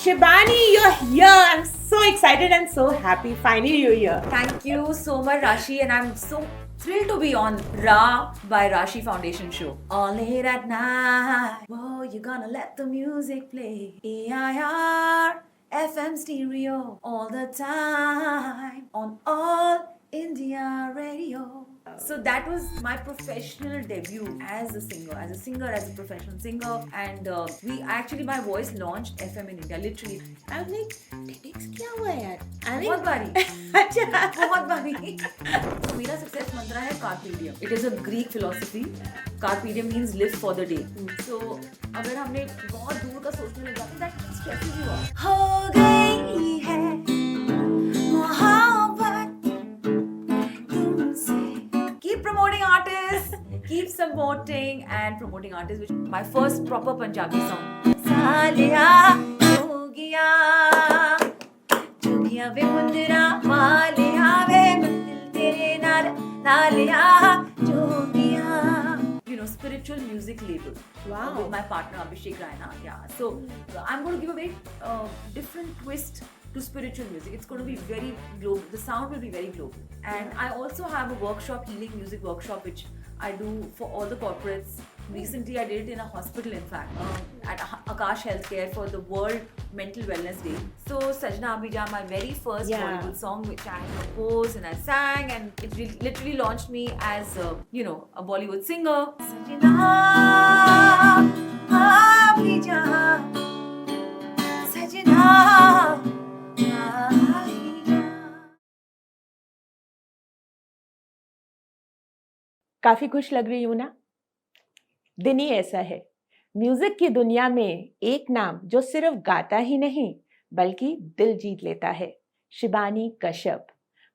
Shibani, you're here. I'm so excited and so happy. Finally, you're here. Thank you so much, Rashi, and I'm so thrilled to be on Ra by Rashi Foundation show. All late at night, whoa, you're gonna let the music play. AIR, FM stereo, all the time, on All India Radio. So that was my professional debut as a singer, as a professional singer, and my voice launched FM in India, literally. I was like, TEDx क्या हुआ यार? I mean, बहुत बारी अच्छा. बहुत बारी तो मेरा सक्सेस मंत्र है carpe diem. It is a Greek philosophy. Carpe diem means live for the day. So अगर हमने बहुत दूर का सोचने लग जाते दैट स्ट्रेसेस यू आउट. हो गई है मोहब्बत तुमसे. Keep promoting artists, keep supporting and promoting artists, which is my first proper Punjabi song. सालिया जोगिया जोगिया वे मुंदरा वालिया वे दिल तेरे नाल नालिया जोगिया. You know, spiritual music label. Wow. With my partner Abhishek Raina. Yeah. So I'm going to give a very different twist to spiritual music. It's going to be very global. The sound will be very global. And I also have a workshop, healing music workshop, which I do for all the corporates. Recently, I did it in a hospital, in fact, at Akash Healthcare for the World Mental Wellness Day. So, Sajna Abhija, my very first Bollywood song, which I composed and I sang, and it literally launched me as, a Bollywood singer. Sajna Abhija, Sajna. काफी खुश लग रही हूँ ना? दिन ही ऐसा है. Music की दुनिया में एक नाम जो सिर्फ गाता ही नहीं बल्कि दिल जीत लेता है. शिबानी कश्यप,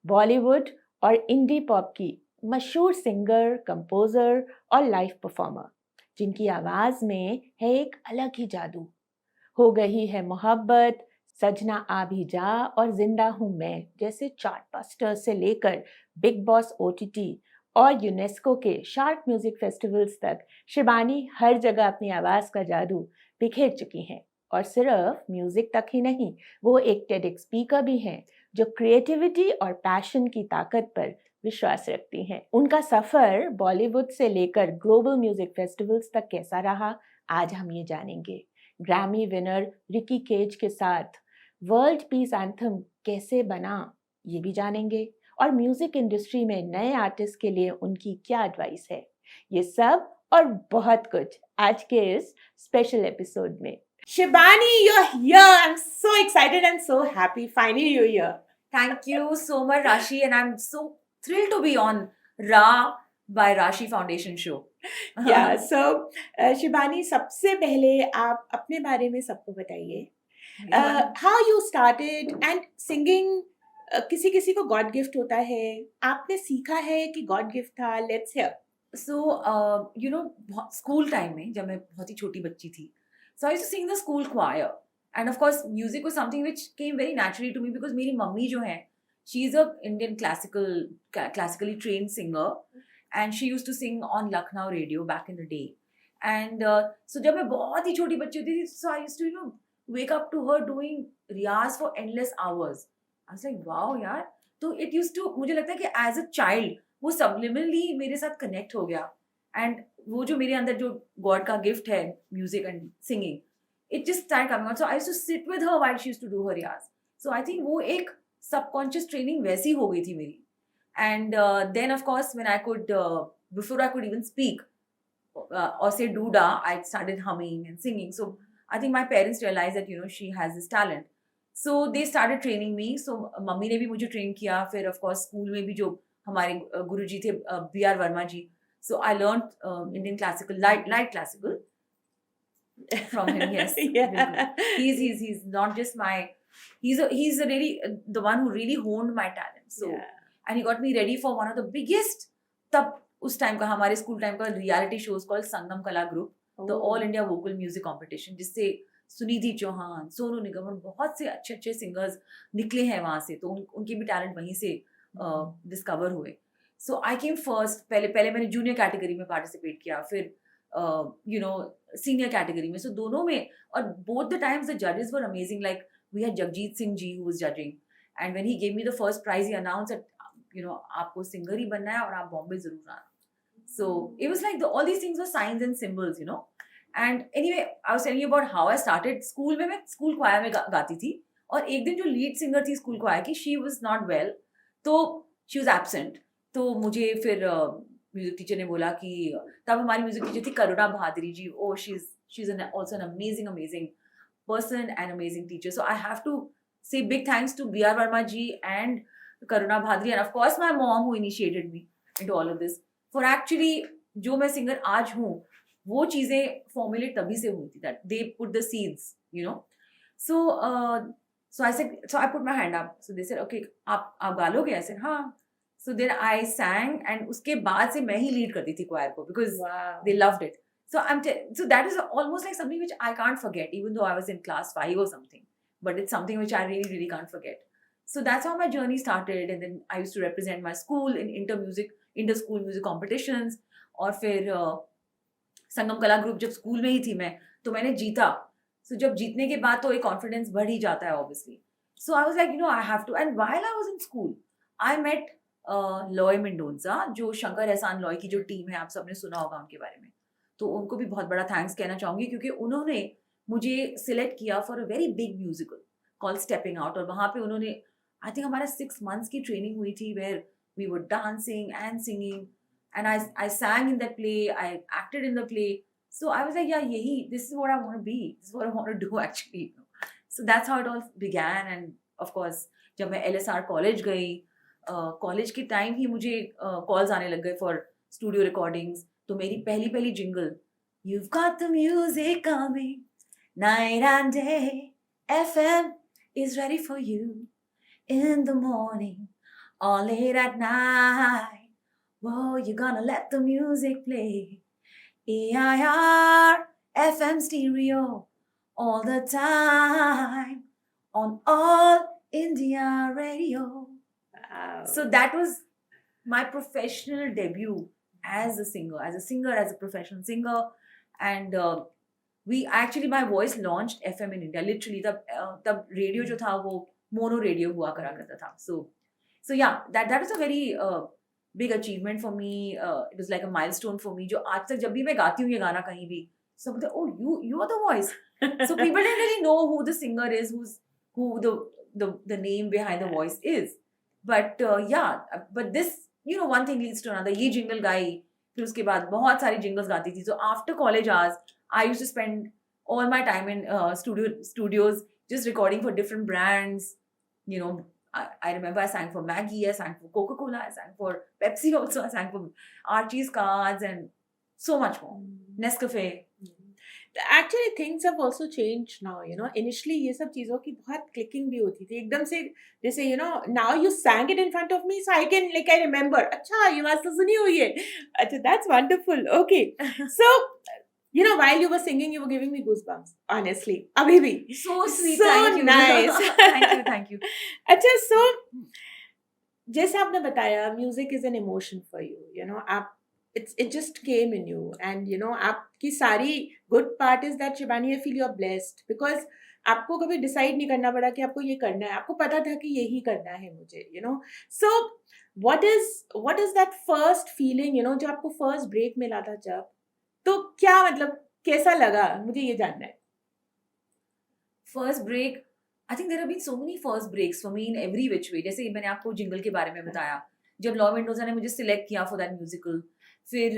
बॉलीवुड और इंडी पॉप की मशहूर सिंगर, कंपोजर और लाइव परफॉर्मर, जिनकी आवाज में है एक अलग ही जादू. हो गई है मोहब्बत, सजना आ भी जा और जिंदा हूं मैं जैसे चार्टबस्टर से लेकर बिग बॉस OTT और यूनेस्को के शार्क म्यूजिक फेस्टिवल्स तक शिबानी हर जगह अपनी आवाज का जादू बिखेर चुकी हैं. और सिर्फ म्यूजिक तक ही नहीं, वो एक टेडक्स स्पीकर भी हैं जो क्रिएटिविटी और पैशन की ताकत पर विश्वास रखती हैं. उनका सफर बॉलीवुड से लेकर ग्लोबल म्यूजिक फेस्टिवल्स तक कैसा रहा, आज हम ये जानेंगे. ग्रैमी विनर रिकी केज के साथ वर्ल्ड पीस एंथम कैसे बना, ये भी जानेंगे. और म्यूजिक इंडस्ट्री में नए आर्टिस्ट के लिए उनकी क्या एडवाइस है, ये सब और बहुत कुछ आज के इस स्पेशल एपिसोड में. Shibani, you're here. I'm so excited and so happy. Finally, you're here. Thank you so much, Rashi, and I'm so thrilled to be on Ra by Rashi Foundation show. Yeah, so Shibani, सबसे पहले आप अपने बारे में सबको बताइए. How you started and singing. किसी किसी को गॉड गिफ्ट होता है, आपने सीखा है कि गॉड गिफ्ट था? Let's hear. So school time में जब मैं बहुत ही छोटी बच्ची थी, so I used to sing the school choir, and of course music was something which came very naturally to me because मेरी मम्मी जो है, she is a Indian classically trained singer, and she used to sing on Lucknow radio back in the day. And so जब मैं बहुत ही छोटी बच्ची होती थी, so I used to wake up to her doing riyaz for endless hours. I was like, wow यार. तो it used to, मुझे लगता है कि as a child वो subliminally मेरे साथ connect हो गया, and वो जो मेरे अंदर जो God का gift है music and singing, it just started coming out. So I used to sit with her while she used to do her riyaz. So I think वो एक subconscious training वैसी हो गई थी मेरी. And then of course when I could before I could even speak or say dooda, I started humming and singing. So I think my parents realized that she has this talent. So they started training me. So mummy ने भी मुझे train किया. फिर of course school में भी जो हमारे गुरुजी थे, B.R. Verma ji. So I learned Indian classical, light classical from him. Yes, Yeah. He's not just my. He's a really the one who really honed my talent. So Yeah. and he got me ready for one of the biggest, तब उस time का हमारे school time का reality shows called संगम कला group, the all India vocal music competition, जिससे सुनिधि चौहान, सोनू निगम और बहुत से अच्छे अच्छे सिंगर्स निकले हैं वहाँ से. तो उनके भी टैलेंट वहीं से डिस्कवर हुए. सो आई केम फर्स्ट. पहले मैंने जूनियर कैटेगरी में पार्टिसिपेट किया, फिर सीनियर कैटेगरी में. So दोनों में, और both the times the judges were amazing. Like we had Jagjit Singh ji who was judging, and when he gave me the first prize, he announced that आपको singer ही बनना है और आप बॉम्बे जरूर आना. So it was like all these things were signs and symbols. And anyway, I was telling you about how I started. School में मैं school choir में गाती थी, और एक दिन जो lead singer थी school choir की, she was not well, तो she was absent. तो मुझे फिर म्यूजिक टीचर ने बोला कि तब हमारी म्यूजिक टीचर थी करुणा भादरी जी. Oh, she's also an amazing person and amazing teacher. So I have to say big thanks to B.R. Verma ji and Karuna Bhadri, and of course my mom who initiated me into all of this. For actually जो मैं singer आज हूँ, वो चीजें formulate तभी से हुई थी, that they put the seeds. So I put my hand up. So they said, okay, आप गा लोगे? I said, हाँ. So then I sang, and उसके बाद से मैं ही lead करती थी choir को, because they loved it. So so that is almost like something which I can't forget, even though I was in class 5 or something. But it's something which I really, really can't forget. So that's how my journey started. And then I used to represent my school in inter-school music competitions. और फिर संगम कला group जब school में ही थी मैं, तो मैंने जीता. So जब जीतने के बाद तो एक कॉन्फिडेंस बढ़ ही जाता है obviously. So I was like, I have to. And while I was in school, I met Loy Mendoza, जो शंकर एहसान लॉय की जो टीम है, आप सबने सुना होगा उनके बारे में. तो उनको भी बहुत बड़ा थैंक्स कहना चाहूंगी, क्योंकि उन्होंने मुझे सिलेक्ट किया for a very big musical called stepping out. और वहाँ पे उन्होंने, आई थिंक हमारा 6 months की ट्रेनिंग हुई थी, where we were dancing and singing, and I sang in that play, I acted in the play. So I was like, yeah, this is what I want to be, this is what I want to do actually. So that's how it all began. And of course जब मैं LSR college गई, college के time ही मुझे calls आने लग गए for studio recordings. तो मेरी पहली jingle, You've got the music coming night and day, FM is ready for you in the morning or late at night. Whoa, you're gonna let the music play. EIR FM stereo all the time on All India Radio. Wow. So that was my professional debut as a singer, as a professional singer. And my voice launched FM in India. Literally, the radio जो था वो mono radio हुआ करा करता था. So yeah, that was a very big achievement for me. It was like a milestone for me. जो आज तक जब भी मैं गाती हूँ ये गाना कहीं भी, सब बोलते हैं, oh, you are the voice. So people didn't really know who the singer is, who the name behind the voice is. But but this, one thing leads to another. ये jingle गाई, फिर उसके बाद बहुत सारी jingles गाती थी. So after college hours, I used to spend all my time in studios just recording for different brands. I remember I sang for Maggie, I sang for Coca-Cola, I sang for Pepsi also, I sang for Archie's Cards and so much more. Nescafe. Actually things have also changed now. Initially ये सब चीजों की बहुत clicking भी होती थी एकदम से, जैसे now you sang it in front of me, so I remember. अच्छा, ये बात तो सुनी हुई है. अच्छा, that's wonderful. Okay. So while you were singing, you were giving me goosebumps, honestly. Abhi bhi. So sweet. So thank you. nice. Thank you. अच्छा, so जैसे आपने बताया, music is an emotion for you. आप it just came in you, and आपकी सारी good part is that Shivani, I feel you're blessed, because आपको कभी decide नहीं करना पड़ा कि आपको ये करना है, आपको पता था कि यही करना है मुझे. So what is that first feeling, जो आपको first break मिला था जब, तो क्या मतलब कैसा लगा, मुझे ये जानना है. First break, I think there have been so many first breaks for me in every which way. जैसे मैंने आपको जिंगल के बारे में बताया, जब लॉ मेंडोजा ने मुझे सिलेक्ट किया फॉर दैट म्यूजिकल. फिर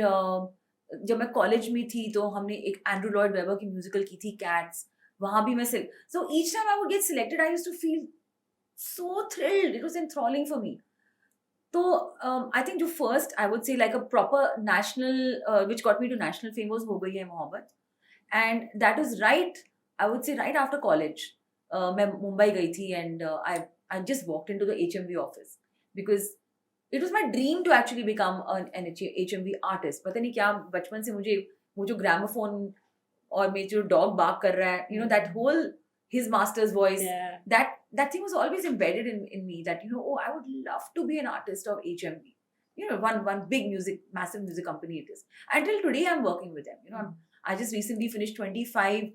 जब मैं कॉलेज में थी तो हमने एक एंड्रू लॉयड वेबर की म्यूजिकल की थी, कैट्स. वहां भी मैं so each time I would get selected, I used to feel so thrilled. It was enthralling for me. So I think जो first I would say like a proper national which got me to national fame was हो गई है मोहब्बत. And that was I would say right after college. मैं मुंबई गई थी, and I just walked into the HMV office because it was my dream to actually become an HMV artist. पता नहीं क्या बचपन से मुझे वो जो gramophone और मेरे जो dog bark कर रहा है, that whole his master's voice, that thing was always embedded in me, that I would love to be an artist of HMV. one big massive music company it is. Until today, I'm working with them. I just recently finished 25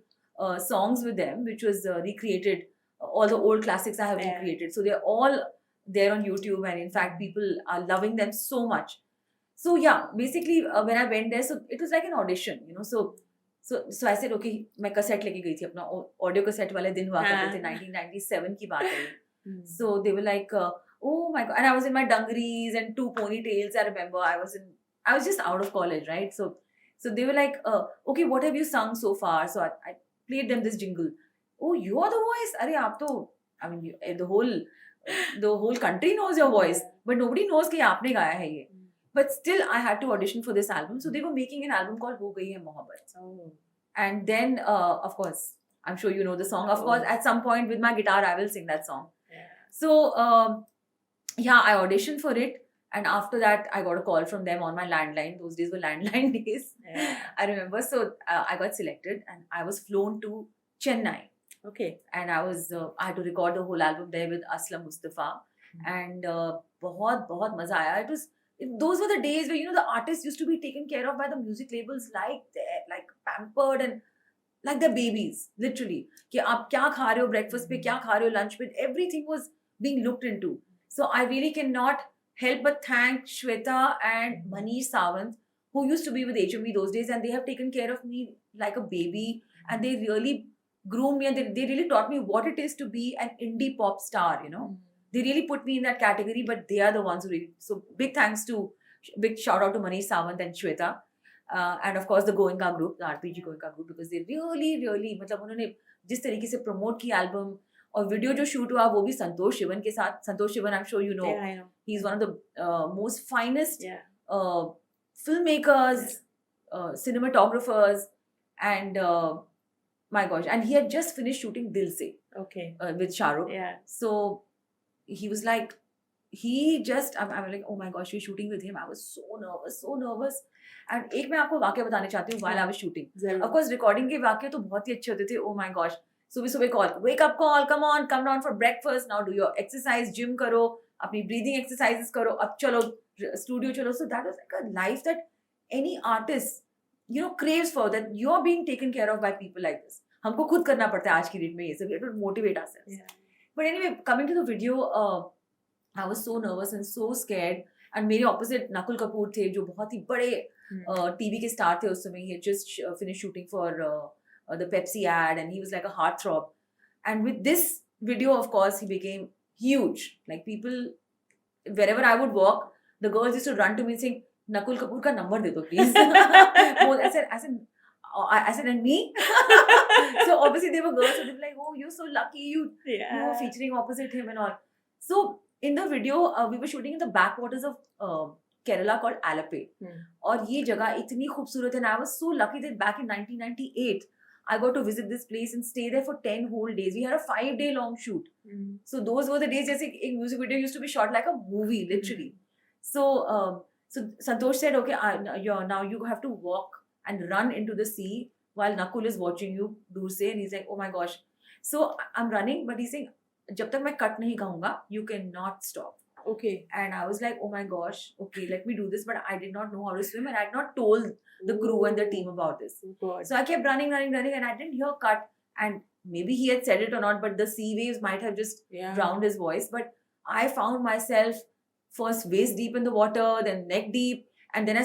songs with them, which was recreated. All the old classics I have Yeah. recreated. So they're all there on YouTube, and in fact, people are loving them so much. So yeah, basically when I went there, so it was like an audition, So I said, okay, मैं cassette लेके गई थी अपना audio cassette वाले दिन हुआ करते थे 1997 की बात है ये. So they were like, oh my god, and I was in my dungarees and 2 ponytails. I remember I was just out of college, right? So they were like, okay, what have you sung so far? So I played them this jingle. Oh, you are the voice. अरे आप तो, I mean, the whole country knows your voice, but nobody knows कि आपने गाया है ये. But still, I had to audition for this album. So they were making an album called Ho Gayi Hai Mohabbat. Oh. And then, of course, I'm sure you know the song. Of course, at some point with my guitar, I will sing that song. Yeah. So, yeah, I auditioned for it. And after that, I got a call from them on my landline. Those days were landline days. Yeah. I remember. So I got selected and I was flown to Chennai. Okay. And I had to record the whole album there with Aslam Mustafa. And बहुत मजा आया. Those were the days where the artists used to be taken care of by the music labels like pampered and like their babies, literally. कि आप क्या खा रहे हो breakfast पे, क्या खा रहे हो lunch पे, everything was being looked into. So I really cannot help but thank Shweta and Manish Sawant, who used to be with HMV those days, and they have taken care of me like a baby, and they really groomed me, and they really taught me what it is to be an indie pop star, They really put me in that category, but they are the ones who really... So big shout out to Manish Sawant and Shweta. And of course the Goenka group, the RPG Goenka group, because they really मतलब उन्होंने जिस तरीके से promote की album और video जो shoot हुआ वो भी संतोष शिवन के साथ. संतोष Sivan, I'm sure you know. Yeah, I know. He's one of the most finest filmmakers, cinematographers, and my gosh, and he had just finished shooting Dil Se with Shah Rukh. Yeah. So he was like, I'm like, oh my gosh, we're shooting with him. I was so nervous. And एक मैं आपको वाक्य बताने चाहती हूँ while I was shooting. Of course, recording के वाक्य तो बहुत ही अच्छे होते थे. Oh my gosh. सुबह call, wake up call, come on, come down for breakfast. Now do your exercise, gym करो, अपनी breathing exercises करो, अब चलो studio चलो. So that was like a life that any artist, craves for, that you're being taken care of by people like this. हमको खुद करना पड़ता है आज की डेट में ये सब. We have to motivate ourselves. Yeah. But anyway, coming to the video, I was so nervous and so scared. And मेरे opposite Nakul Kapoor थे, जो बहुत ही बड़े TV के star थे उस समय. He had just finished shooting for the Pepsi ad, and he was like a heartthrob. And with this video, of course, he became huge. Like people, wherever I would walk, the girls used to run to me and saying, Nakul Kapoor ka number de do, please. I said, and me? So obviously they were girls, so they were like, oh, you're so lucky, you were featuring opposite him and all. So in the video, we were shooting in the backwaters of Kerala called Alappe. और ये जगह इतनी खूबसूरत है, and I was so lucky that back in 1998, I got to visit this place and stay there for 10 whole days. We had a 5-day long shoot. So those were the days, जैसे एक music video used to be shot like a movie, literally. So Santosh said, okay, now you have to walk and run into the sea while Nakul is watching you दूर से, and he's like, oh my gosh. So I'm running, but he's saying, जब तक मैं cut नहीं खाऊंगा, you cannot stop. Okay. And I was like, oh my gosh, okay, let me do this. But I did not know how to swim, and I had not told the crew and the team about this. God. So I kept running, and I didn't hear cut. And maybe he had said it or not, but the sea waves might have just drowned his voice. But I found myself first waist deep in the water, then neck deep. And then I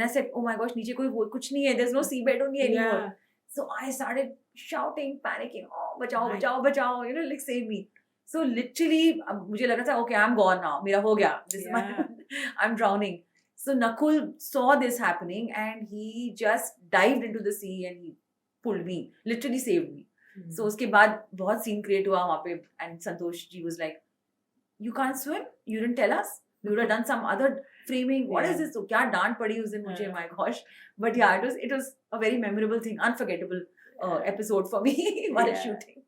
said, oh my gosh, नीचे कोई कुछ नहीं है. There's no seabed on me anymore. Yeah. So I started shouting, panicking, oh, bachao, like save me. So literally, मुझे लगा था, okay, I'm gone now. मेरा हो गया. This is my, I'm drowning. So Nakul saw this happening, and he just dived into the sea and he pulled me, literally saved me. So उसके बाद बहुत scene create हुआ वहाँ पे, and Santosh ji was like, you can't swim? You didn't tell us? We would have done some other framing. What is this? So क्या डांट पड़ी उस दिन मुझे, my gosh. But yeah, it was a very memorable thing, unforgettable episode for me while shooting.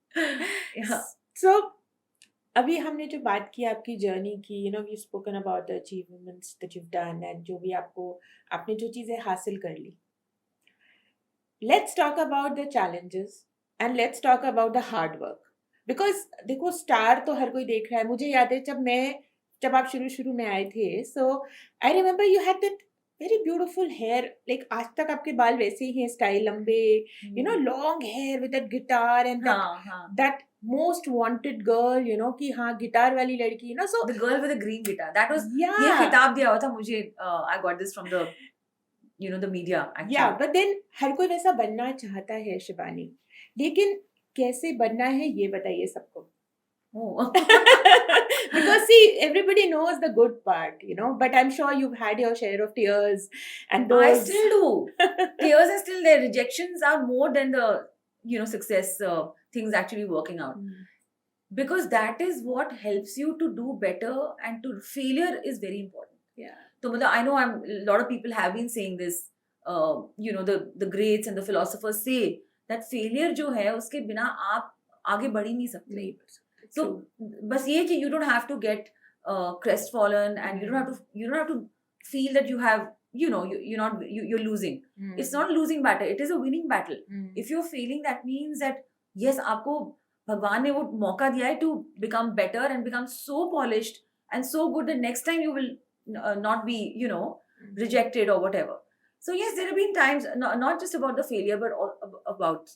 Yeah. So अभी हमने जो बात की आपकी जर्नी की, we've spoken about the achievements that you've done and जो भी आपने जो चीजें हासिल कर ली. Let's talk about the challenges and let's talk about the hard work. Because देखो, स्टार तो हर कोई देख रहा है. मुझे याद है जब मैं जब आप शुरू में आए थे, so I remember you had that very beautiful hair, like आज तक आपके बाल वैसे ही हैं, स्टाइल लंबे, you know, long hair with that guitar and that most wanted girl, you know, कि हाँ गिटार वाली लड़की, you know, so the girl with the green guitar, that was ये yeah, खिताब दिया हुआ था मुझे. I got this from the, you know, the media actually. yeah, but then हर कोई वैसा बनना चाहता है शिवानी, लेकिन कैसे बनना है ये बताइए सबको. Oh. Because see, everybody knows the good part, you know, but I'm sure you've had your share of tears and those. I still do. Tears are still there. Rejections are more than the, you know, success things actually working out. Because that is what helps you to do better, and to failure is very important. Yeah. So I know a lot of people have been saying this. You know, the greats and the philosophers say that failure जो है उसके बिना आप आगे बढ़ ही नहीं सकते. नहीं. So बस ये कि you don't have to get crestfallen, and you don't have to feel that you have, you know, you're losing. It's not a losing battle, it is a winning battle. If you're failing, that means that yes, आपको भगवान ने वो मौका दिया है to become better and become so polished and so good that next time you will not be, you know, rejected or whatever. So yes, there have been times, not just about the failure, but about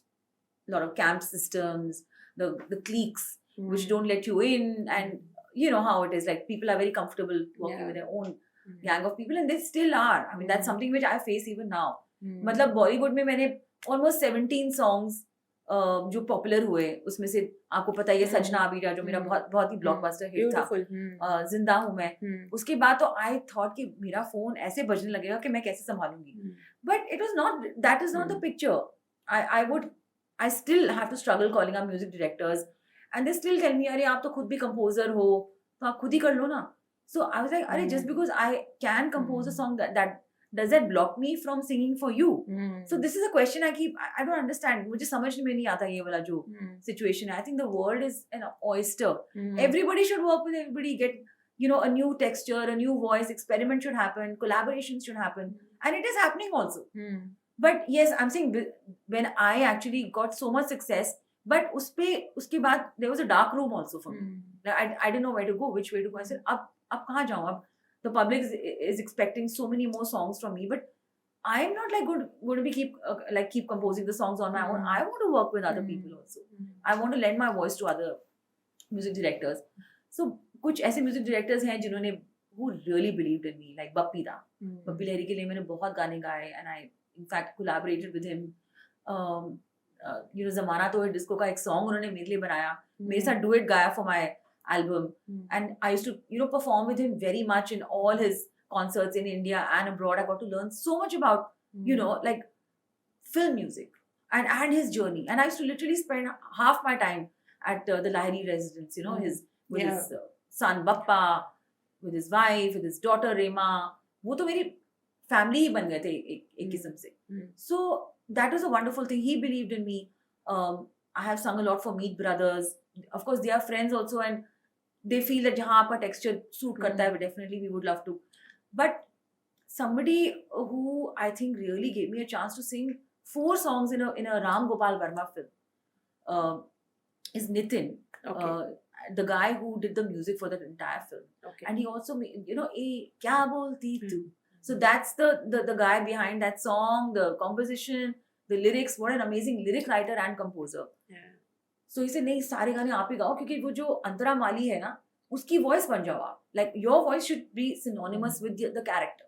a lot of camp systems, the cliques which don't let you in, and you know how it is, like people are very comfortable working with their own gang of people, and they still are. I mean, that's something which I face even now. मतलब बॉलीवुड में मैंने almost 17 songs जो popular हुए, उसमें से आपको पता ही है सजना अबीरा जो मेरा बहुत ही ब्लॉकबस्टर हिट था, जिंदा हूँ मैं. उसके बाद तो आई थॉट कि मेरा फोन ऐसे बजने लगेगा कि मैं कैसे संभालूंगी, but it was not, that is not the picture. I still have to struggle calling up music directors, and they still tell me, अरे आप तो खुद भी composer हो, तो आप खुद ही कर लो ना. So I was like, अरे just because I can compose a song, that does that block me from singing for you? So this is a question I don't understand. मुझे समझ में नहीं आता ये वाला जो situation है. I think the world is an oyster. Everybody should work with everybody, get, you know, a new texture, a new voice, experiment should happen, collaborations should happen, and it is happening also. But yes, I'm saying when I actually got so much success, but उसके बाद there was a dark room also for me. Like I didn't know where to go, which way to go. I said, अब कहाँ जाऊँ? अब the public is expecting so many more songs from me, but I'm not like going to be keep composing the songs on my own. I want to work with other people also. I want to lend my voice to other music directors. So कुछ ऐसे music directors हैं जिन्होंने who really believed in me, like Bappi दा. बप्पी लहरी के लिए मैंने बहुत गाने गाए, and I in fact collaborated with him. You know, ज़माना तो है डिस्को का एक सॉन्ग उन्होंने मेरे लिए बनाया, मेरे साथ डुएट गाया for my album, and I used to, you know, perform with him very much in all his concerts in India and abroad. I got to learn so much about, you know, like film music and his journey, and I used to literally spend half my time at the Lahiri residence, you know, his son Bappa, with his wife, with his daughter Rema. वो तो मेरी family ही बन गए थे एक किस्म से. So that was a wonderful thing. He believed in me. I have sung a lot for Meet Brothers. Of course, they are friends also, and they feel that जहाँ आपका texture suit करता है, definitely we would love to. But somebody who I think really gave me a chance to sing 4 songs in a Ram Gopal Verma film is Nitin. Okay. The guy who did the music for that entire film. Okay. And he also made, you know, kya bolti tu. So that's the guy behind that song, the composition, the lyrics. What an amazing lyric writer and composer. Yeah. So he said, नहीं सारे गाने आप ही गाओ, क्योंकि वो जो अंतरा माली है ना, उसकी voice बन जाओ आप. Like your voice should be synonymous with the character.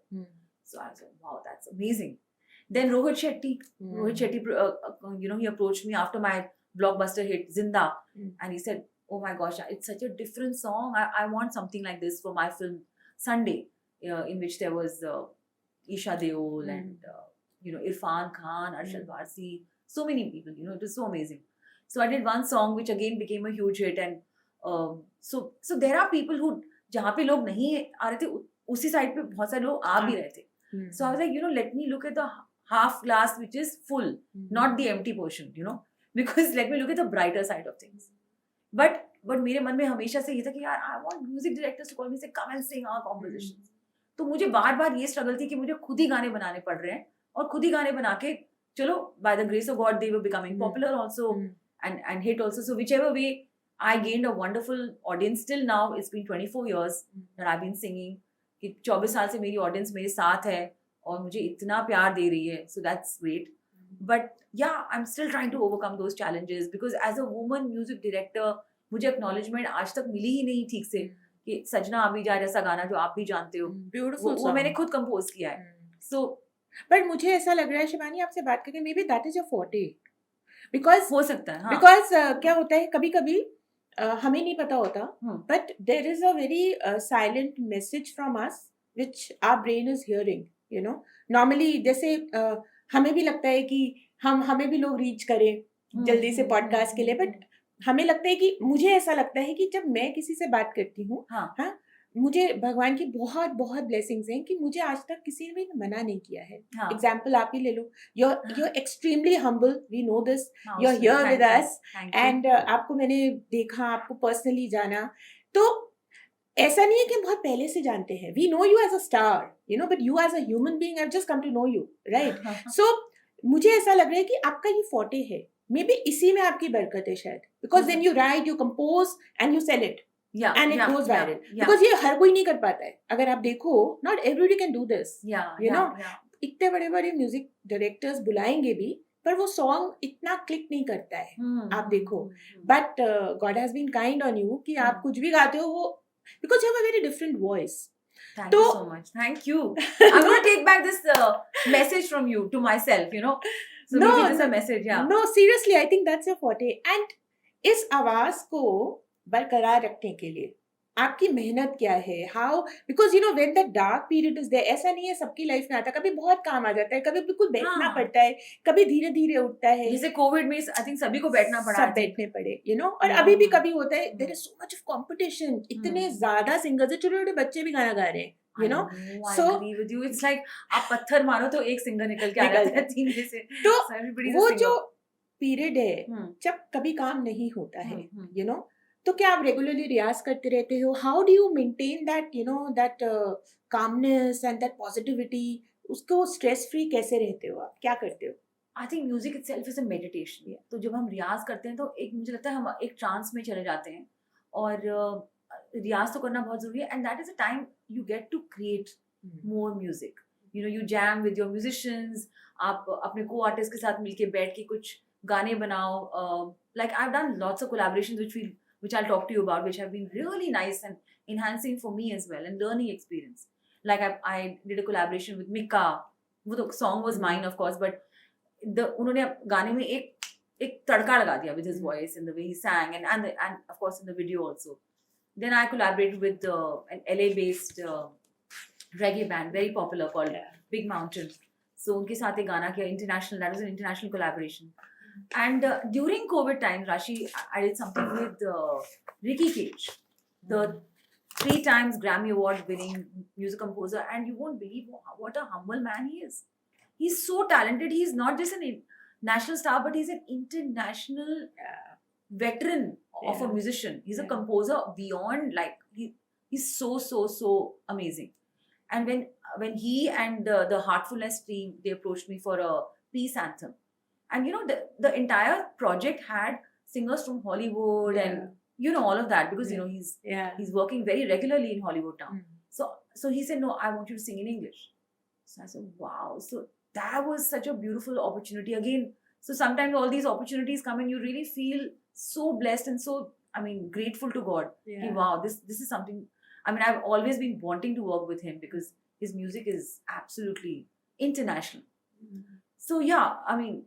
So I was like, wow, that's amazing. Then Rohit Shetty, you know, he approached me after my blockbuster hit Zinda, and he said, oh my gosh, it's such a different song. I want something like this for my film Sunday, in which there was Isha Deol and you know, Irfan Khan, Arshad Varsi, so many people. You know, it was so amazing. So I did one song which again became a huge hit, and so there are people who जहाँ पे लोग नहीं आ रहे थे उसी side पे बहुत सारे लोग आ भी रहे थे. So I was like, you know, let me look at the half glass which is full, not the empty portion, you know, because let me look at the brighter side of things. But मेरे मन में हमेशा से ये था कि यार I want music directors to call me, say come and sing our compositions. तो मुझे बार-बार ये स्ट्रगल थी कि मुझे खुद ही गाने बनाने पड़ रहे हैं, और खुद ही गाने बना के चलो by the grace of God they were becoming popular also and hit also. So whichever way I gained a wonderful audience. Till now, it's been 24 years that I've been singing. कि 24 साल से मेरी audience मेरे साथ है और मुझे इतना प्यार दे रही है. So that's great. But yeah, I'm still trying to overcome those challenges because as a woman music director, मुझे acknowledgement आज तक मिली ही नहीं ठीक से कि सजना अभी जा जैसा गाना जो आप भी जानते हो, ब्यूटीफुल वो मैंने खुद कंपोज किया है. So बट मुझे ऐसा लग रहा है शिवानी आपसे बात करके may be that is your forte because हो सकता है. हाँ. बिकॉज क्या होता है कभी कभी हमें नहीं पता होता but there is a very silent message from us which our brain is hearing you know normally जैसे हमें भी लगता है कि हमें भी लोग रीच करें जल्दी से पॉडकास्ट के लिए बट हमें लगता है कि मुझे ऐसा लगता है कि जब मैं किसी से बात करती हूँ हाँ मुझे भगवान की बहुत बहुत ब्लेसिंग्स हैं कि मुझे आज तक किसी ने भी मना नहीं किया है. एग्जाम्पल आप ही ले लो. you're extremely humble, we know this. You're here with us and आपको मैंने देखा, आपको पर्सनली जाना, तो ऐसा नहीं है कि हम बहुत पहले से जानते हैं. We know you as a star, you know, but you as a human being, I've just come to know you, right? So मुझे ऐसा लग रहा है कि आपका ये फोर्टे है. मे बी इसी में आपकी बरकत है शायद. Because then you write, you compose and you sell it. And it goes viral. Because ये हर कोई नहीं कर पाता है. अगर आप देखो, not everybody can do this. You know, इतने बड़े बड़े म्यूजिक डायरेक्टर्स बुलाएंगे भी, पर वो सॉन्ग इतना क्लिक नहीं करता है. आप देखो. But God has been kind on you कि आप कुछ भी गाते हो वो because you have a very different voice. Thank you so much. Thank you. I'm going to take back this message from you to myself, you know. So maybe this is a message, yeah. No, seriously, I think that's your forte. And इस आवाज को बरकरार रखने के लिए आपकी मेहनत क्या है? How because you know when the dark period is there, ऐसा नहीं है सबकी लाइफ में आता, कभी बहुत काम आ जाता है, कभी बिल्कुल बैठना पड़ता है, कभी धीरे धीरे उठता है. जैसे कोविड में आई थिंक सभी को बैठना पड़ा, सब बैठने पड़े, यू नो. और अभी भी कभी होता है, there is so much of competition, इतने ज्यादा सिंगर्स है, छोटे छोटे बच्चे भी गाना गा रहे हैं, you know. So I agree with you. It's like आप पत्थर मारो तो एक सिंगर निकल के आ जाता है तीन में से. तो वो जो पीरियड है जब कभी काम नहीं होता है, यू नो, तो क्या आप रेगुलरली रियाज करते रहते हो? How do you maintain that, you know, that calmness and that positivity? उसको स्ट्रेस फ्री कैसे रहते हो आप? क्या करते हो? I think music itself is a meditation. तो जब हम रियाज करते हैं तो एक मुझे लगता है हम एक ट्रांस में चले जाते हैं और रियाज तो करना बहुत जरूरी है. And that is a time you get to create more music. You know, you jam with your musicians. आप अपने को आर्टिस्ट के साथ मिलके बैठ के कुछ गाने बनाओ. Like I have done lots of collaborations which I'll talk to you about, which have been really nice and enhancing for me as well, and learning experience. Like I did a collaboration with Mika. वो तो song was mine, of course, but उन्होंने गाने में एक तड़का लगा दिया with his voice and the way he sang, and of course in the video also. Then I collaborated with an LA-based reggae band, very popular, called Big Mountain. So उनके साथ एक गाना किया international. That was an international collaboration. And during COVID time, Rashi, I did something with Ricky Cage, the 3 times Grammy Award winning music composer, and you won't believe what a humble man he is. He's so talented. He's not just a national star, but he's an international veteran of a musician. He's a composer beyond, like he's so amazing. And when he and the Heartfulness team, they approached me for a peace anthem. And you know, the entire project had singers from Hollywood and you know all of that, because you know he's working very regularly in Hollywood now. So he said, no, I want you to sing in English. So I said, wow. So that was such a beautiful opportunity again. So sometimes all these opportunities come and you really feel so blessed and so, I mean, grateful to God. Wow, this is something. I mean, I've always been wanting to work with him because his music is absolutely international. So yeah, I mean,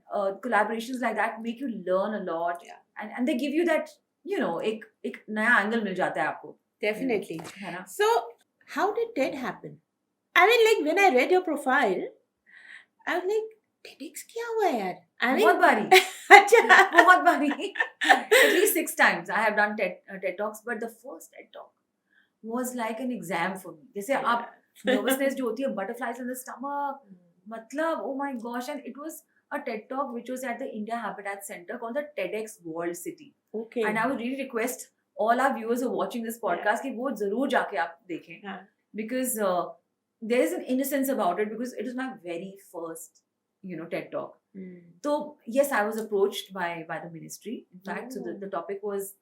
collaborations like that make you learn a lot, and they give you that, you know, एक नया angle मिल जाता है आपको. Definitely. है ना? So how did TED happen? I mean, like when I read your profile, I was like, TEDx क्या हुआ यार? I mean, बहुत बारी. अच्छा. बहुत बारी. At least 6 times I have done TED Talks, but the first TED Talk was like an exam for me. जैसे आप nervousness जो होती है, butterflies in the stomach. मतलब, oh my gosh, and it was a TED Talk which was at the India Habitat Center called the TEDx World City. Okay. And I would really request all our viewers who are watching this podcast कि वो जरूर जाके आप देखें. Because there is an innocence about it, because it was my very first, you know, TED Talk. So yes, I was approached by the ministry. In fact, so the topic was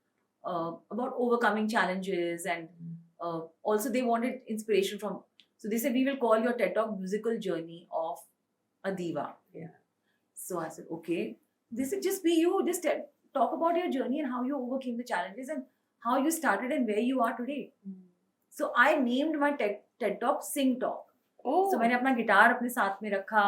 about overcoming challenges, and also they wanted inspiration from. So they said, we will call your TED Talk musical journey of a diva. Yeah. So I said, okay. They said, just be you. Just talk about your journey and how you overcame the challenges and how you started and where you are today. So I named my TED Talk Sing Talk. Oh. So मैंने अपना guitar अपने साथ में रखा,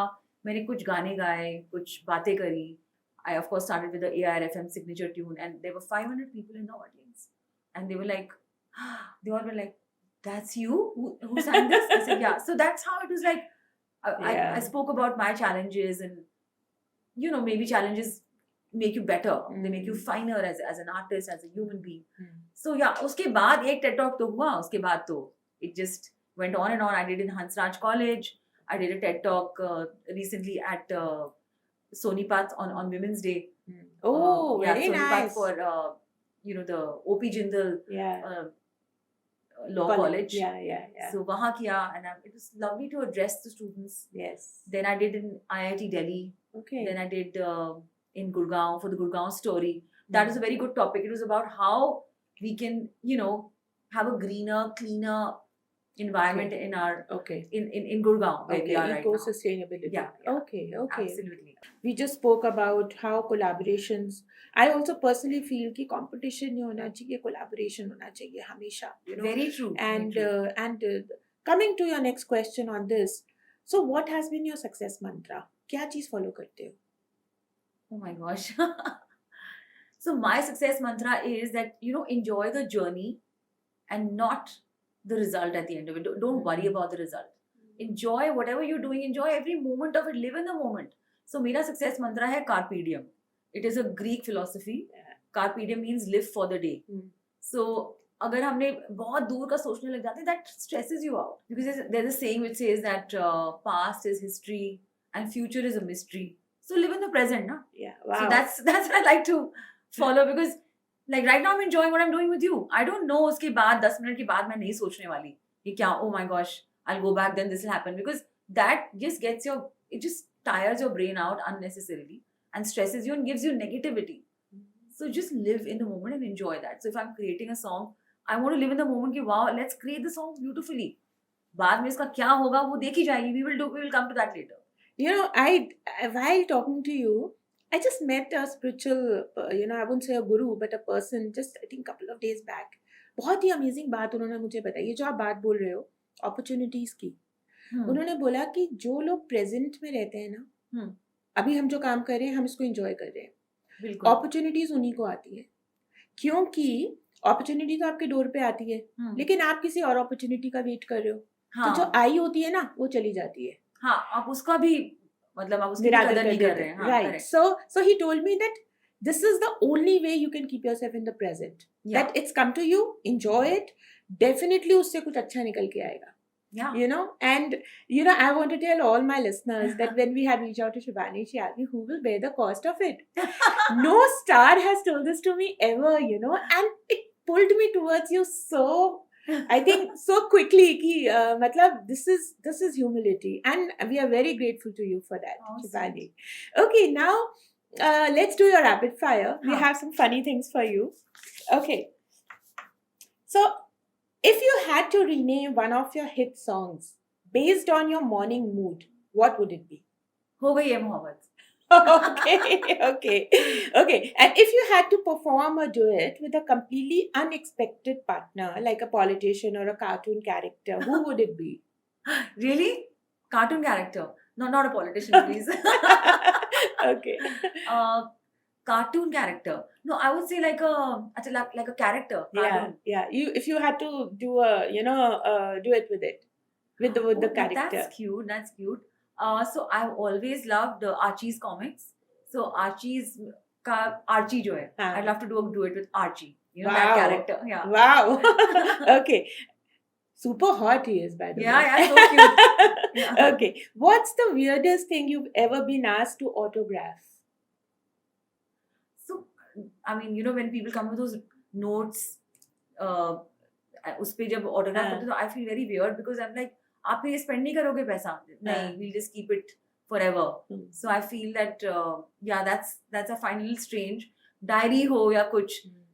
मैंने कुछ गाने गाए, कुछ बातें करी. I of course started with the AIR-FM signature tune, and there were 500 people in the audience, and they were like, they all were like, "That's you who sang this?" I said, "Yeah." So that's how it was like. Yeah. I spoke about my challenges, and maybe challenges make you better. They make you finer as an artist, as a human being. So yeah, उसके बाद एक TED Talk तो हुआ, उसके बाद तो it just went on and on. I did in Hansraj College. I did a TED Talk recently at Sonipat on Women's Day. Oh, yeah, very Sonipat nice. for the OP Jindal Yeah. Law College. Yeah. So वहाँ किया, and it was lovely to address the students. Yes. Then I did in IIT Delhi. Okay. Then I did in Gurgaon for the Gurgaon story. That was a very good topic. It was about how we can, have a greener, cleaner environment in our in Gurgaon where we are right now. Eco-sustainability. Yeah. Okay. Absolutely. We just spoke about how collaborations. I also personally feel कि competition नहीं होना चाहिए, collaboration होना चाहिए हमेशा. Very true. And very true. Coming to your next question on this, so what has been your success mantra? क्या चीज follow करते हो? Oh my gosh. So my success mantra is that enjoy the journey and not the result at the end of it. Don't worry about the result. Enjoy whatever you're doing. Enjoy every moment of it. Live in the moment. So मेरा success mantra है carpe diem. It is a Greek philosophy. Carpe diem means live for the day. So अगर हमने बहुत दूर का सोचने लग जाते, that stresses you out, because there's a saying which says that past is history and future is a mystery. So live in the present, na? Yeah. Wow. So that's what I like to follow, because like right now I'm enjoying what I'm doing with you. I don't know उसके बाद 10 minute के बाद मैं नहीं सोचने वाली कि क्या, oh my gosh, I'll go back, then this will happen, because that just it just tires your brain out unnecessarily and stresses you and gives you negativity. So just live in the moment and enjoy that. So if I'm creating a song, I want to live in the moment कि wow, let's create the song beautifully. बाद में इसका क्या होगा वो देखी जाएगी. We will come to that later. While talking to you, I just met a spiritual, I wouldn't say a guru, but a person just I think couple of days back. बहुत ही amazing बात उन्होंने मुझे बताई. ये जो आप बात बोल रहे हो, opportunities की. उन्होंने बोला कि जो लोग present में रहते हैं ना, अभी हम जो काम कर रहे हैं हम इसको enjoy कर रहे हैं. Opportunities उन्हीं को आती है, क्योंकि अपॉर्चुनिटी तो आपके डोर पे आती है, लेकिन आप किसी और अपॉर्चुनिटी का वेट कर रहे हो. तो जो आई होती है ना वो चली जाती है. हाँ, आप उसका भी मतलब आप उसकी कदर नहीं कर रहे हैं. Right. So he told me that this is the only way you can keep yourself in the present. Yeah. That it's come to you, enjoy it. Definitely उससे कुछ अच्छा निकल के आएगा. Yeah. And I want to tell all my listeners that when we had reached out to Shivani, she asked me who will bear the cost of it. No star has told this to me ever, and it pulled me towards you so, I think, so quickly ki, matlab, this is humility, and we are very grateful to you for that, Shivani. Okay, now let's do your rapid fire. We have some funny things for you. Okay. So, if you had to rename one of your hit songs based on your morning mood, what would it be? हो गई है मोहब्बत. Okay. And if you had to perform a duet with a completely unexpected partner, like a politician or a cartoon character, who would it be? Really? Cartoon character? No, not a politician, please. Okay. Cartoon character. No, I would say like a character. Cartoon. Yeah. If you had to do a duet with it, with the character. That's cute. So I've always loved Archie's comics. So Archie जो है, I'd love to do a duet with Archie. Wow. That character. Yeah. Wow. Okay. Super hot he is, by the way. Yeah, so cute. Yeah. Okay. What's the weirdest thing you've ever been asked to autograph? So, I mean, when people come with those notes, उस पे जब autograph करते तो I feel very weird, because I'm like, आप ये spend नहीं करोगे पैसा? नहीं, we'll just keep it forever. So I feel that, that's I find a little strange. Diary हो या कुछ,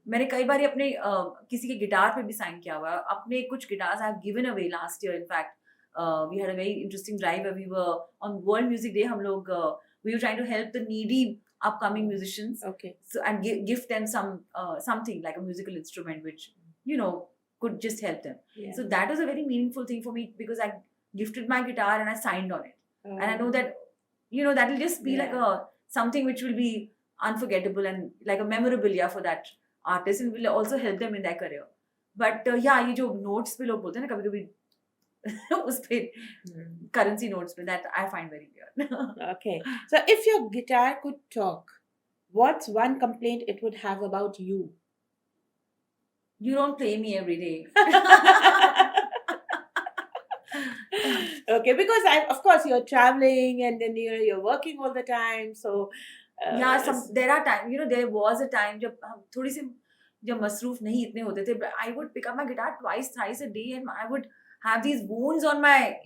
मैंने कई बार अपने किसी के गिटार पे भी साइन किया हुआ है। अपने कुछ guitars I have given away last year in fact. We had a very interesting drive, we were on world music day, हम लोग we were trying to help the needy upcoming musicians, Okay. so and gift them something like a musical instrument which you know could just help them. Yeah. So that was a very meaningful thing for me because I gifted my guitar and I signed on it. And I know that that will just be like a something which will be unforgettable and like a memorabilia for that artist and will also help them in their career. But yeah, ये जो notes पे लोग बोलते हैं ना कभी कभी उस पे currency notes पे, that I find very weird. Okay. So if your guitar could talk, what's one complaint it would have about you? You don't play me every day. Okay, because of course you're traveling and then you're working all the time, so yeah, there are times, there was a time जब हम थोड़ी सी जब मसरूफ नहीं इतने होते थे, I would pick up my guitar twice, thrice a day and I would have these wounds on my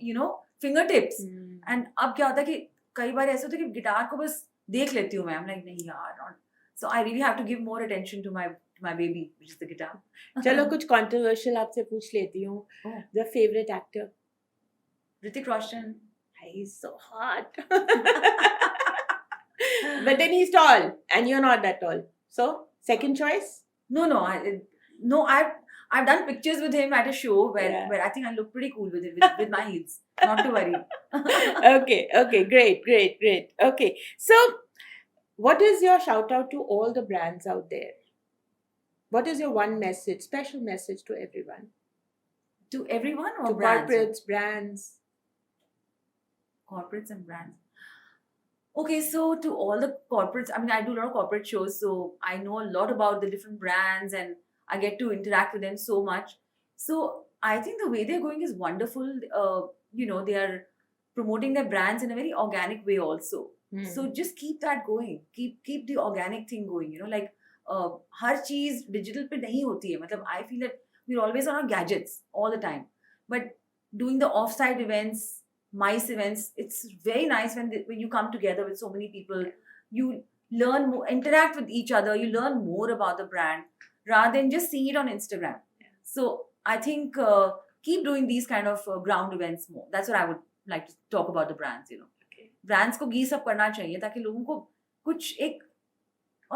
fingertips. And अब क्या होता है कि कई बार ऐसा होता है कि गिटार को बस देख लेती हूँ मैं, I'm like नहीं यार, not. So I really have to give more attention to my baby, which is the guitar. चलो कुछ controversial आपसे पूछ लेती हूँ. The favorite actor? Hrithik Roshan. He's so hot. But then he's tall and you're not that tall. So second choice? No, I've done pictures with him at a show where I think I look pretty cool with it with my heels. Not to worry. Okay, great. Okay, so what is your shout out to all the brands out there? What is your one message, special message to everyone? To everyone or to brands? Corporates, brands. Corporates and brands. Okay, so to all the corporates, I mean, I do a lot of corporate shows, so I know a lot about the different brands and I get to interact with them so much. So I think the way they're going is wonderful. They are promoting their brands in a very organic way also. So just keep that going. Keep the organic thing going. Like हर चीज digital पे नहीं होती है. मतलब I feel that we're always on our gadgets all the time. But doing the off-site events, MICE events, it's very nice when you come together with so many people. You learn more, interact with each other. You learn more about the brand rather than just seeing it on Instagram. So I think keep doing these kind of ground events more. That's what I would like to talk about the brands. Brands को geese up करना चाहिए ताकि लोगों को कुछ एक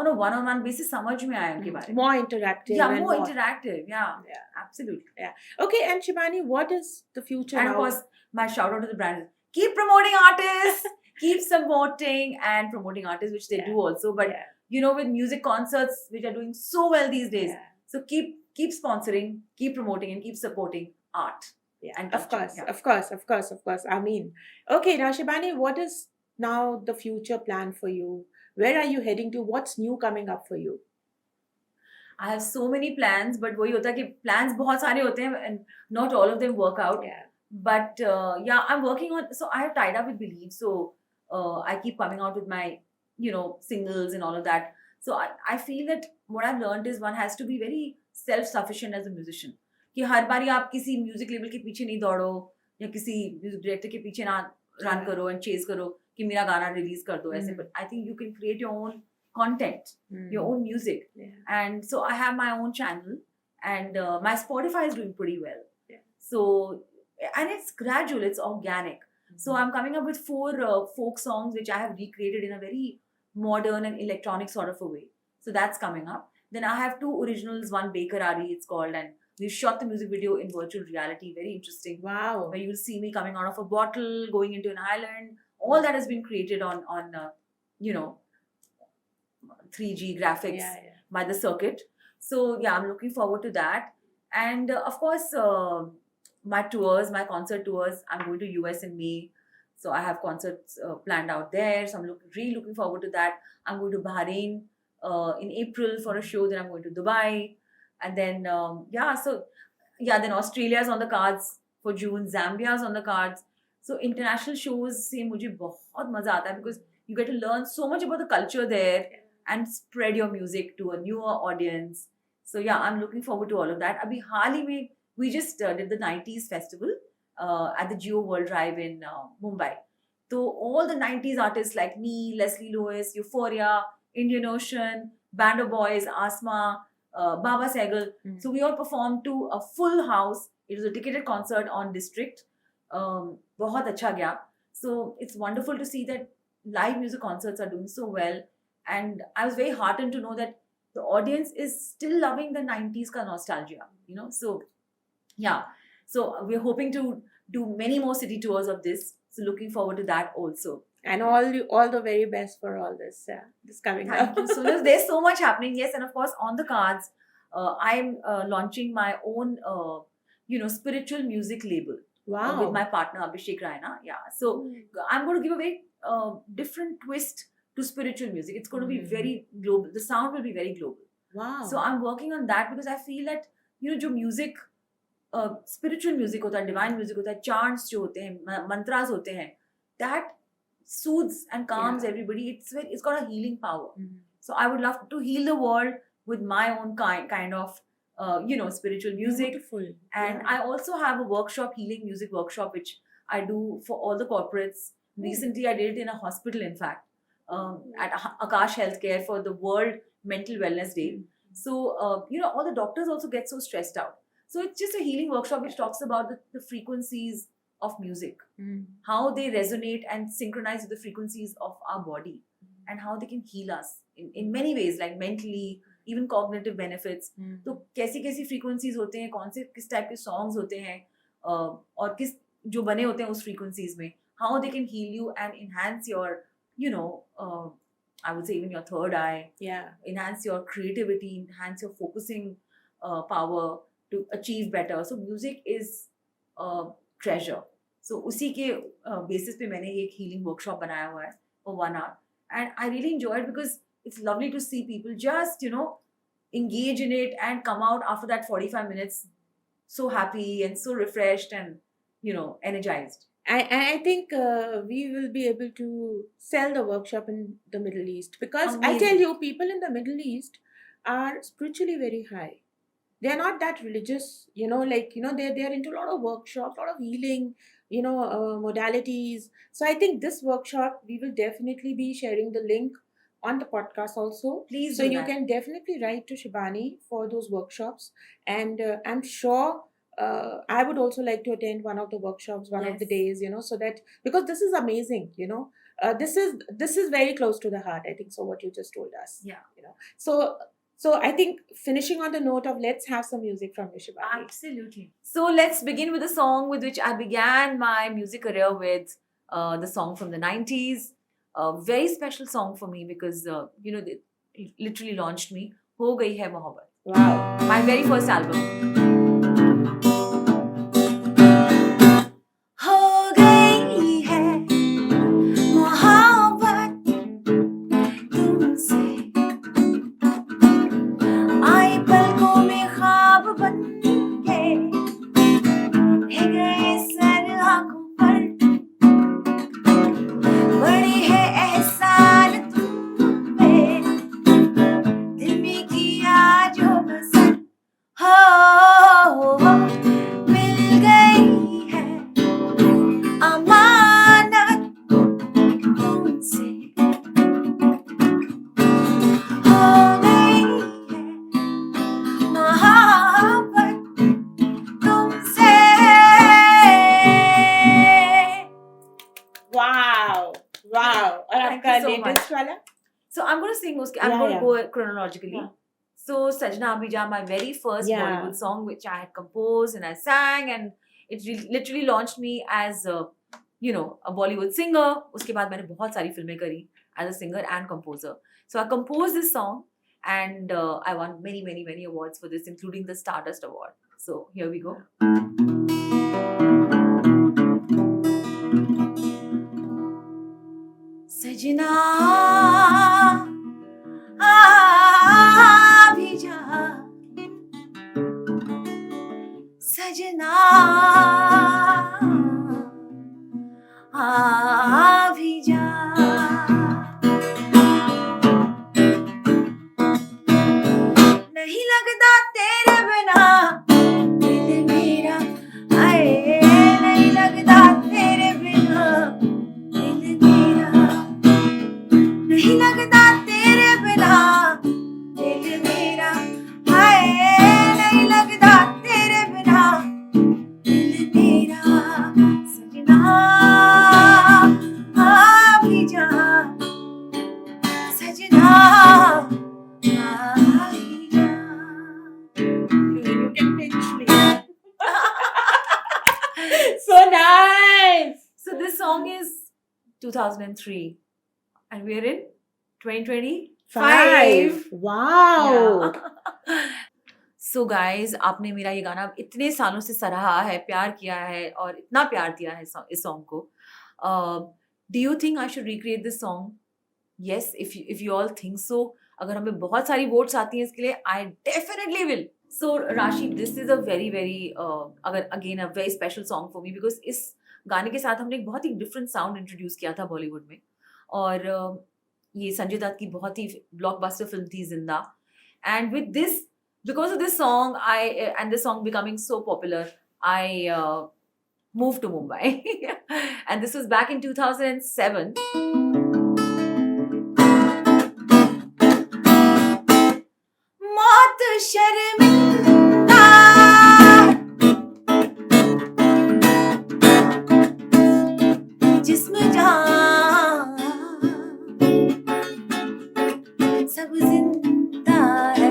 on a one-on-one basis समझ में आए उनके बारे में. More interactive. Yeah, more interactive. Yeah, absolutely. Yeah. Okay, and Shivani, what is the future and now? Of course, my shout out to the brand is keep promoting artists, keep supporting and promoting artists, which they do also. But with music concerts, which are doing so well these days, so keep sponsoring, keep promoting, and keep supporting art. Yeah, and of course. I mean, okay, now Shivani, what is now the future plan for you? Where are you heading to? What's new coming up for you? I have so many plans, but वही होता है कि plans बहुत सारे होते हैं and not all of them work out. Yeah. But I'm working on. So I have tied up with Believe. So I keep coming out with my singles and all of that. So I feel that what I've learned is one has to be very self-sufficient as a musician. कि हर बारी आप किसी music label के पीछे नहीं दौड़ो या किसी म्यूजिक डायरेक्टर के पीछे ना रन करो एंड चेज करो कि मेरा गाना रिलीज कर दो ऐसे. But I think you can create your own content, your own music. And so I have my own channel and my Spotify is doing pretty well. So, and it's gradual, it's organic. So I'm coming up with 4 folk songs which I have recreated in a very modern and electronic sort of a way. So that's coming up. Then I have 2 originals, one Bekarari it's called, and we've shot the music video in virtual reality, very interesting. Wow. Where you'll see me coming out of a bottle, going into an island. All that has been created on 3G graphics by the circuit. So I'm looking forward to that. And of course, my concert tours, I'm going to US in May. So I have concerts planned out there. So I'm really looking forward to that. I'm going to Bahrain in April for a show. Then I'm going to Dubai. And then, then Australia's on the cards for June. Zambia's on the cards. So international shows से मुझे बहुत मजा आता है because you get to learn so much about the culture there and spread your music to a newer audience. So I'm looking forward to all of that. अभी हाल ही में we just did the 90s festival at the Geo World Drive in Mumbai. So all the 90s artists like me, Leslie Lewis, Euphoria, Indian Ocean, Band of Boys, Asma, Baba Sehgal. Mm. So we all performed to a full house. It was a ticketed concert on District. बहुत अच्छा गया. So it's wonderful to see that live music concerts are doing so well. And I was very heartened to know that the audience is still loving the 90s ka nostalgia, you know. So yeah, so we're hoping to do many more city tours of this. So looking forward to that also. And all the very best for all this. This coming up. Thank you. So there's so much happening. Yes, and of course on the cards, I'm launching my own, spiritual music label Wow. with my partner Abhishek Raina. Yeah. So I'm going to give a very different twist to spiritual music. It's going to be very global. The sound will be very global. Wow. So I'm working on that because I feel that जो music, spiritual music होता है, divine music होता है, chants जो होते हैं, mantras होते हैं, that soothes and calms everybody. It's got a healing power. So I would love to heal the world with my own kind of spiritual music. Beautiful. And I also have a workshop, healing music workshop, which I do for all the corporates. Recently I did it in a hospital, in fact, at Akash Healthcare for the World Mental Wellness Day. So all the doctors also get so stressed out. So it's just a healing workshop which talks about the frequencies of music, how they resonate and synchronize with the frequencies of our body, and how they can heal us in many ways, like mentally, even cognitive benefits. तो कैसी frequencies होते हैं, कौन से किस type के songs होते हैं, और किस जो बने होते हैं उस frequencies में, how they can heal you and enhance your, I would say even your third eye, enhance your creativity, enhance your focusing power to achieve better. So music is treasure. So उसी के basis पे मैंने ये एक healing workshop बनाया हुआ है for 1 hour, and I really enjoy it because it's lovely to see people just engage in it and come out after that 45 minutes so happy and so refreshed and energized. I think we will be able to sell the workshop in the Middle East, because I tell you, people in the Middle East are spiritually very high. They are not that religious, they are into a lot of workshops, a lot of healing, modalities. So I think this workshop, we will definitely be sharing the link on the podcast also. Please so do you that. can definitely write to Shibani for those workshops, and I'm sure I would also like to attend one of the workshops one of the days, so that, because this is amazing, this is very close to the heart, I think so, what you just told us. So I think finishing on the note of, let's have some music from you, Shibani. Absolutely. So let's begin with a song with which I began my music career with, the song from the 90s. A very special song for me because, they literally launched me. Ho Gayi Hai Mohabbat. Wow. My very first album. हो गई है मोहब्बत तुमसे, आई पलकों में ख्वाब बन के, रह गए सर आँखों पर, बड़ी है एहसान तुम पे, दिल में किया जो बसर, हो मिल गई है अमानत तुमसे, हो गई है मोहब्बत तुमसे. Wow. और Thank आपका you so latest वाला? So I'm going to sing uske. I'm going to go chronologically. Yeah. So Sajna Abhi Ja, my very first Yeah. Bollywood song, which I had composed and I sang, and it literally launched me as a Bollywood singer. Uske baad maine bahut sari filmein kari as a singer and composer. So I composed this song, and I won many, many, many awards for this, including the Stardust Award. So here we go. Sajna Abhi Ja, Sajna Abhi Ja. नहीं लगता तेरे बिना दिल मेरा, आए नहीं लगता तेरे बिना दिल मेरा, नहीं लगता तेरे बिना दिल मेरा, हाय song is 2003 and we are in 2025. 5. Wow. So guys आपने मेरा ये गाना इतने सालों से सराहा है, प्यार किया है और इतना प्यार दिया है इस सॉन्ग को. Do you think I should recreate this song? Yes, if you all think so. अगर हमें बहुत सारी वोट्स आती हैं इसके लिए, I definitely will. So Rashi, this is a very very अगर again a very special song for me, because इस गाने के साथ हमने एक बहुत ही डिफरेंट साउंड इंट्रोड्यूस किया था बॉलीवुड में. और ये संजय दत्त की बहुत ही ब्लॉकबस्टर फिल्म थी जिंदा. And with this, because of this song, and this song becoming so popular, I moved to Mumbai. And this was back in 2007. मौत शर्मिंदा जिस्म जान सब जिंदा है,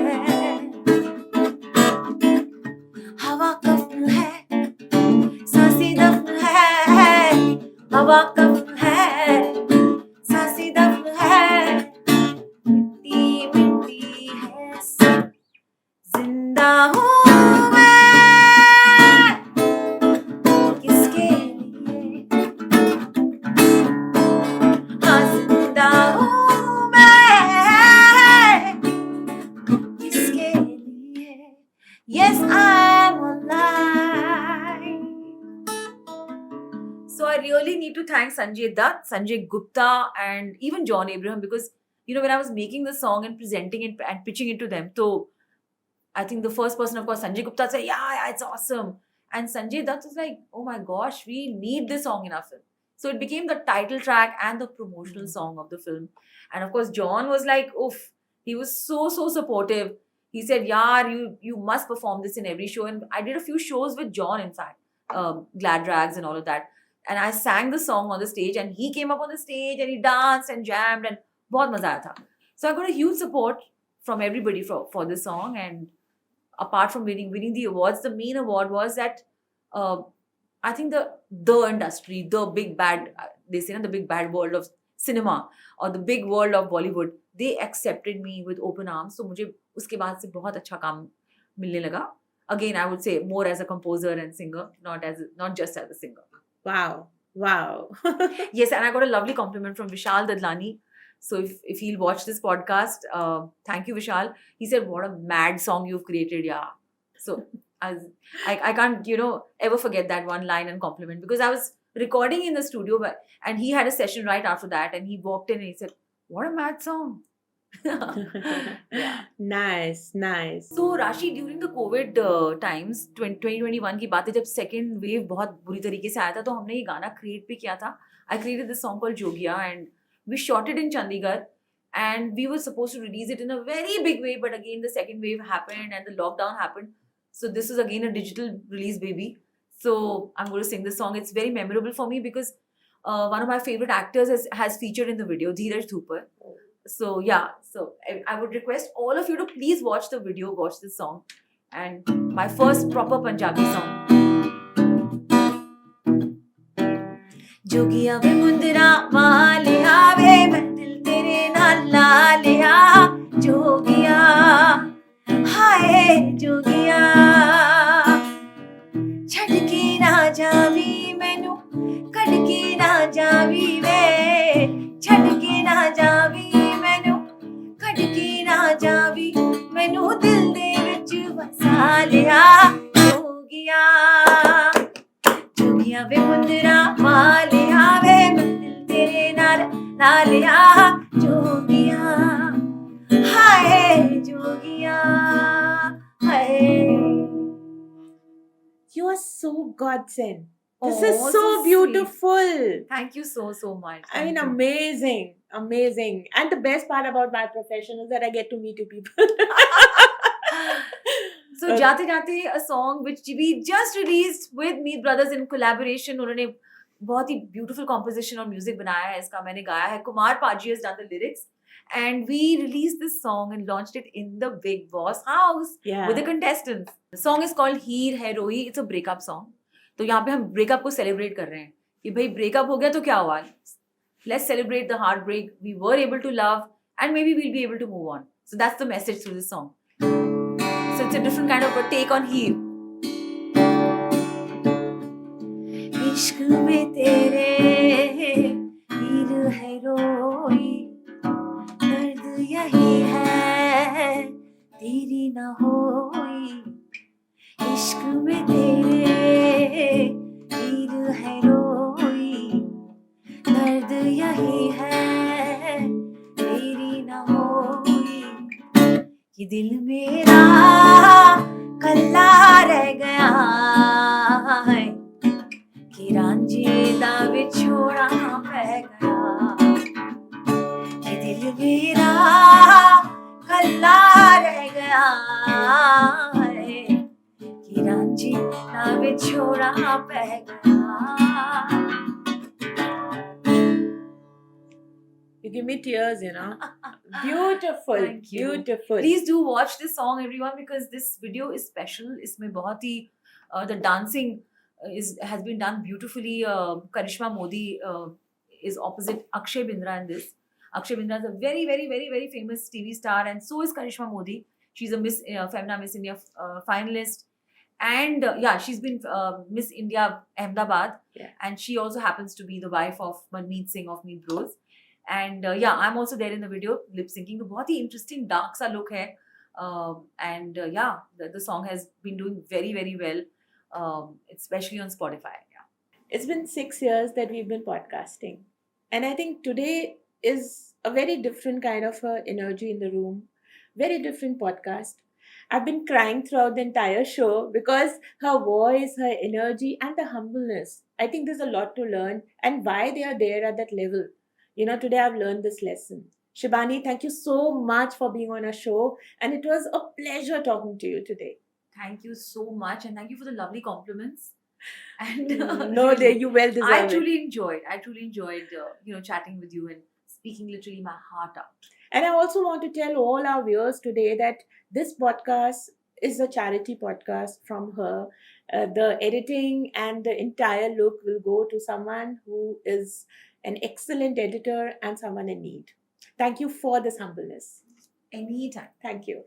हवा कब है सांसें दफ्न है, हवा कब है सांसें दफ्न है, मिट्टी मिट्टी है सब जिंदा हूँ मैं किसके लिए, हाँ जिंदा हूँ मैं किसके लिए. Yes, I'm alive. So I really need to thank Sanjay Dutt, Sanjay Gupta, and even John Abraham, because when I was making the song and presenting it and pitching it to them, so I think the first person, of course, Sanjay Gupta said, yeah, it's awesome. And Sanjay Dutt was like, oh my gosh, we need this song in our film. So it became the title track and the promotional song of the film. And of course, John was like, oof, he was so supportive. He said, yeah, you must perform this in every show. And I did a few shows with John, in fact, Glad Rags and all of that. And I sang the song on the stage, and he came up on the stage and he danced and jammed, and बहुत मजा आया था. So I got a huge support from everybody for this song. And apart from winning the awards, the main award was that I think the industry, the big bad, they say, the big bad world of cinema or the big world of Bollywood, they accepted me with open arms. So मुझे उसके बाद से बहुत अच्छा काम मिलने लगा. Again, I would say more as a composer and singer, not just as a singer. Wow. Yes, and I got a lovely compliment from Vishal Dadlani. So if he'll watch this podcast, thank you, Vishal. He said, what a mad song you've created, yeah. So I can't, ever forget that one line and compliment, because I was recording in the studio and he had a session right after that, and he walked in and he said, what a mad song. Yeah. Nice. So Rashi, during the COVID times 2021 की बात है, जब second wave बहुत बुरी तरीके से आया था, तो हमने ये गाना create भी किया था. I created this song called Jogia, and we shot it in Chandigarh, and we were supposed to release it in a very big way, but again the second wave happened and the lockdown happened. So this is again a digital release, baby. So I'm going to sing this song. It's very memorable for me because one of my favorite actors has featured in the video, Dheeraj Thupar. So yeah, so I would request all of you to please watch the video, watch this song, and my first proper Punjabi song. जोगिया वे मुंदरा वालिया वे मैं दिल तेरे नाल ला लिया, जोगिया हाय जोगिया छड़ के ना Xavi मैनू, कड़ के ना जावी वे, छड़ के ना जावी मैनू, कड़ के ना जावी मैनू, दिल दे विच वसा लिया, जोगिया जोगिया वे मुंदरा वालिया वे मैं दिल तेरे नाल ला लिया, जोगिया हाय जोगिया हाय. You are so godsend. This Oh, is so so beautiful. Thank you so much. I mean, Thank you. amazing. And the best part about my profession is that I get to meet you people. So जाते जाते a song which we just released with Meet Brothers in collaboration. उन्होंने बहुत ही beautiful composition और music बनाया है इसका, मैंने गाया है. Kumar Paji has done the lyrics, and we released this song and launched it in the Big Boss house with the contestants. The song is called Heer Hai Rohi. It's a breakup song. तो यहाँ पे हम breakup को celebrate कर रहे हैं कि भाई ब्रेकअप हो गया तो क्या हुआ, let's celebrate the heartbreak, we were able to love, and maybe we'll be able to move on. So that's the message through this song. So it's a different kind of a take on heal. इश्क में तेरे हीर है रोई, दर्द यही है तेरी ना होई, इश्क में तेरे हीर है रोई, दर्द यही है तेरी ना होई, कि दिल मेरा कल्ला रह गया है, कि रांझे दा विछोड़ा पै गया, कि दिल मेरा कल्ला रह गया है, कि रांझे दा विछोड़ा पै गया. You give me tears, you know. Beautiful, Thank you. beautiful. Please do watch this song, everyone, because this video is special. इसमें बहुत ही the dancing has been done beautifully. Karishma Modi is opposite Akshay Bindra in this. Akshay Bindra is a very, very, very, very famous TV star, and so is Karishma Modi. She's a Miss Femina Miss India finalist, and yeah, she's been Miss India Ahmedabad, Yeah. and she also happens to be the wife of Manmeet Singh of Meet Bros. And yeah, I'm also there in the video lip syncing. तो बहुत ही interesting dark सा look है, and yeah, the song has been doing very, very well, especially on Spotify. Yeah. It's been 6 years that we've been podcasting. And I think today is a very different kind of energy in the room, very different podcast. I've been crying throughout the entire show because her voice, her energy, and the humbleness. I think there's a lot to learn and why they are there at that level. You know, today I've learned this lesson. Shibani, thank you so much for being on our show. And it was a pleasure talking to you today. Thank you so much, and thank you for the lovely compliments. And No, you well deserve I it. truly enjoyed. Chatting with you and speaking literally my heart out. And I also want to tell all our viewers today that this podcast is a charity podcast from her. The editing and the entire look will go to someone who is an excellent editor and someone in need. Thank you for this humbleness. Anytime. Thank you.